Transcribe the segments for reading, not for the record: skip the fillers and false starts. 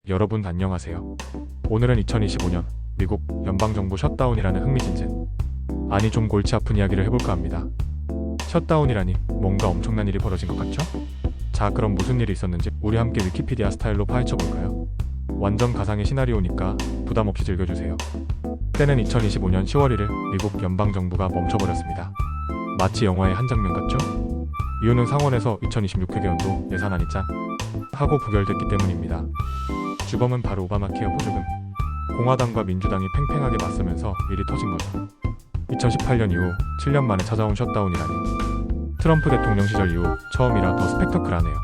여러분 안녕하세요. 오늘은 2025년 미국 연방정부 셧다운이라는 흥미진진, 아니 좀 골치 아픈 이야기를 해볼까 합니다. 셧다운이라니 뭔가 엄청난 일이 벌어진 것 같죠? 자, 그럼 무슨 일이 있었는지 우리 함께 위키피디아 스타일로 파헤쳐볼까요? 완전 가상의 시나리오니까 부담 없이 즐겨주세요. 때는 2025년 10월 1일 미국 연방정부가 멈춰버렸습니다. 마치 영화의 한 장면 같죠? 이유는 상원에서 2026 회계연도 예산안이 짠 하고 부결됐기 때문입니다. 주범은 바로 오바마 케어 보조금. 공화당과 민주당이 팽팽하게 맞서면서 일이 터진 거죠. 2018년 이후 7년 만에 찾아온 셧다운이라니, 트럼프 대통령 시절 이후 처음이라 더 스펙터클하네요.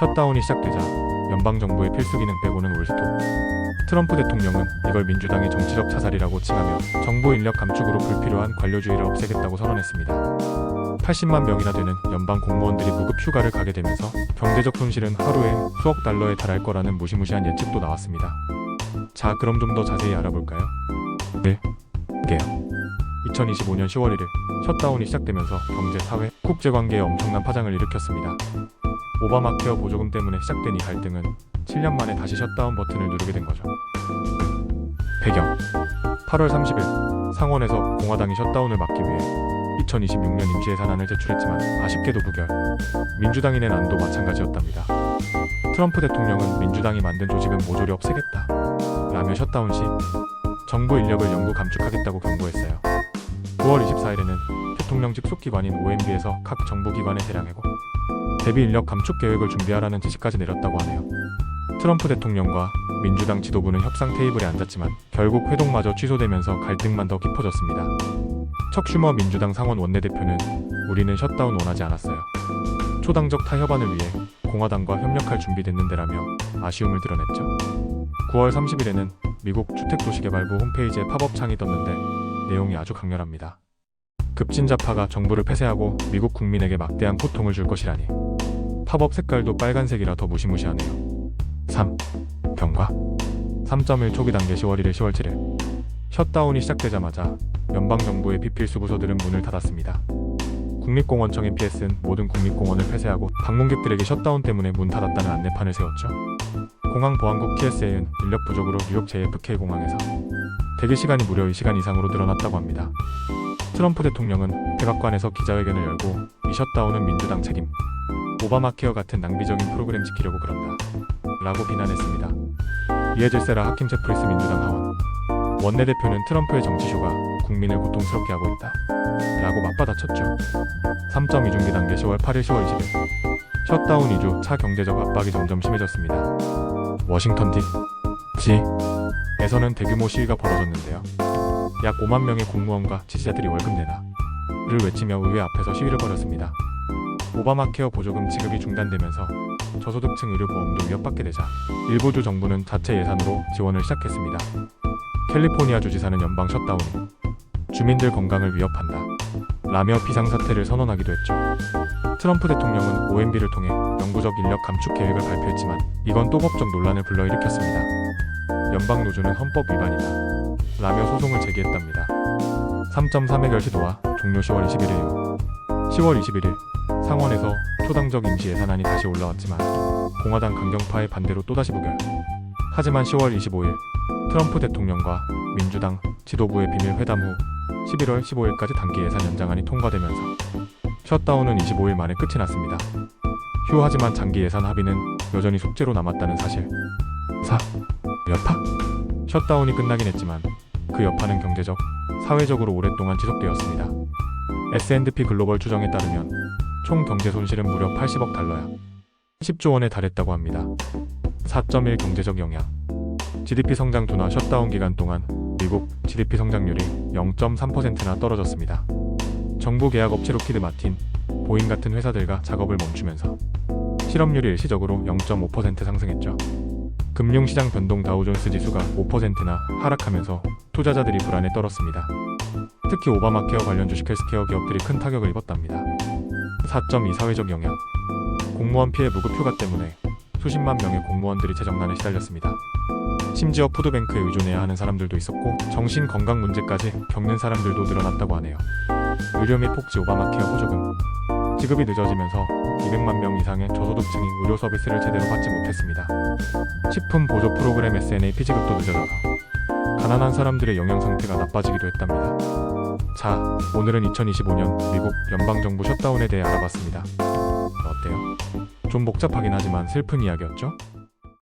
셧다운이 시작되자 연방정부의 필수 기능 빼고는 올스톱. 트럼프 대통령은 이걸 민주당의 정치적 자살이라고 칭하며 정부 인력 감축으로 불필요한 관료주의를 없애겠다고 선언했습니다. 80만 명이나 되는 연방 공무원들이 무급 휴가를 가게 되면서 경제적 손실은 하루에 수억 달러에 달할 거라는 무시무시한 예측도 나왔습니다. 자, 그럼 좀 더 자세히 알아볼까요? 1. 개요. 2025년 10월 1일 셧다운이 시작되면서 경제, 사회, 국제관계에 엄청난 파장을 일으켰습니다. 오바마 케어 보조금 때문에 시작된 이 갈등은 7년 만에 다시 셧다운 버튼을 누르게 된 거죠. 배경: 8월 30일 상원에서 공화당이 셧다운을 막기 위해 2026년 임시예산안을 제출했지만 아쉽게도 부결. 민주당이 낸 안도 마찬가지였답니다. 트럼프 대통령은 민주당이 만든 조직은 모조리 없애겠다 라며 셧다운 시 정부 인력을 영구 감축하겠다고 경고했어요. 9월 24일에는 대통령직 속기관인 OMB에서 각 정부기관에 대량해고 대비 인력 감축 계획을 준비하라는 지시까지 내렸다고 하네요. 트럼프 대통령과 민주당 지도부는 협상 테이블에 앉았지만 결국 회동마저 취소되면서 갈등만 더 깊어졌습니다. 척 슈머 민주당 상원 원내대표는 우리는 셧다운 원하지 않았어요. 초당적 타협안을 위해 공화당과 협력할 준비됐는데라며 아쉬움을 드러냈죠. 9월 30일에는 미국 주택도시개발부 홈페이지에 팝업 창이 떴는데 내용이 아주 강렬합니다. 급진자파가 정부를 폐쇄하고 미국 국민에게 막대한 고통을 줄 것이라니. 팝업 색깔도 빨간색이라 더 무시무시하네요. 3. 경과 3.1 초기 단계 10월 1일 10월 7일 셧다운이 시작되자마자 연방정부의 비필수 부서들은 문을 닫았습니다. 국립공원청 NPS는 모든 국립공원을 폐쇄하고 방문객들에게 셧다운 때문에 문 닫았다는 안내판을 세웠죠. 공항보안국 TSA는 인력 부족으로 뉴욕 JFK 공항에서 대기시간이 무려 2시간 이상으로 늘어났다고 합니다. 트럼프 대통령은 백악관에서 기자회견을 열고 이 셧다운은 민주당 책임, 오바마 케어 같은 낭비적인 프로그램 지키려고 그런다 라고 비난했습니다. 이에 질세라 하킴 제프리스 민주당 하원 원내대표는 트럼프의 정치쇼가 국민을 고통스럽게 하고 있다 라고 맞받아쳤죠. 3.2 중기 단계 10월 8일 10월 20일 셧다운 2주 차 경제적 압박이 점점 심해졌습니다. 워싱턴 DC에서는 대규모 시위가 벌어졌는데요. 약 5만 명의 공무원과 지지자들이 월급 내놔를 외치며 의회 앞에서 시위를 벌였습니다. 오바마 케어 보조금 지급이 중단되면서 저소득층 의료보험도 위협받게 되자 일부 주 정부는 자체 예산으로 지원을 시작했습니다. 캘리포니아 주지사는 연방 셧다운이 주민들 건강을 위협한다 라며 비상사태를 선언하기도 했죠. 트럼프 대통령은 OMB를 통해 영구적 인력 감축 계획을 발표했지만 이건 또 법적 논란을 불러일으켰습니다. 연방 노조는 헌법 위반이다 라며 소송을 제기했답니다. 3.3 해결 시도와 종료 10월 21일 이후 10월 21일 상원에서 초당적 임시 예산안이 다시 올라왔지만 공화당 강경파의 반대로 또다시 부결. 하지만 10월 25일 트럼프 대통령과 민주당 지도부의 비밀 회담 후 11월 15일까지 단기 예산 연장안이 통과되면서 셧다운은 25일 만에 끝이 났습니다. 하지만 장기 예산 합의는 여전히 숙제로 남았다는 사실. 4. 여파? 셧다운이 끝나긴 했지만 그 여파는 경제적, 사회적으로 오랫동안 지속되었습니다. S&P 글로벌 추정에 따르면 총 경제 손실은 무려 80억 달러야 10조 원에 달했다고 합니다. 4.1 경제적 영향. GDP 성장 둔화. 셧다운 기간 동안 미국 GDP 성장률이 0.3%나 떨어졌습니다. 정부 계약 업체 로키드 마틴, 보잉 같은 회사들과 작업을 멈추면서 실업률이 일시적으로 0.5% 상승했죠. 금융시장 변동. 다우존스 지수가 5%나 하락하면서 투자자들이 불안에 떨었습니다. 특히 오바마 케어 관련 주식 헬스케어 기업들이 큰 타격을 입었답니다. 4.2 사회적 영향. 공무원 피해 무급 휴가 때문에 수십만 명의 공무원들이 재정난에 시달렸습니다. 심지어 푸드뱅크에 의존해야 하는 사람들도 있었고 정신건강 문제까지 겪는 사람들도 늘어났다고 하네요. 의료 및 복지. 오바마 케어 보조금. 지급이 늦어지면서 200만 명 이상의 저소득층이 의료 서비스를 제대로 받지 못했습니다. 식품 보조 프로그램 SNAP 지급도 늦어져서 가난한 사람들의 영양 상태가 나빠지기도 했답니다. 자, 오늘은 2025년 미국 연방정부 셧다운에 대해 알아봤습니다. 어때요? 좀 복잡하긴 하지만 슬픈 이야기였죠?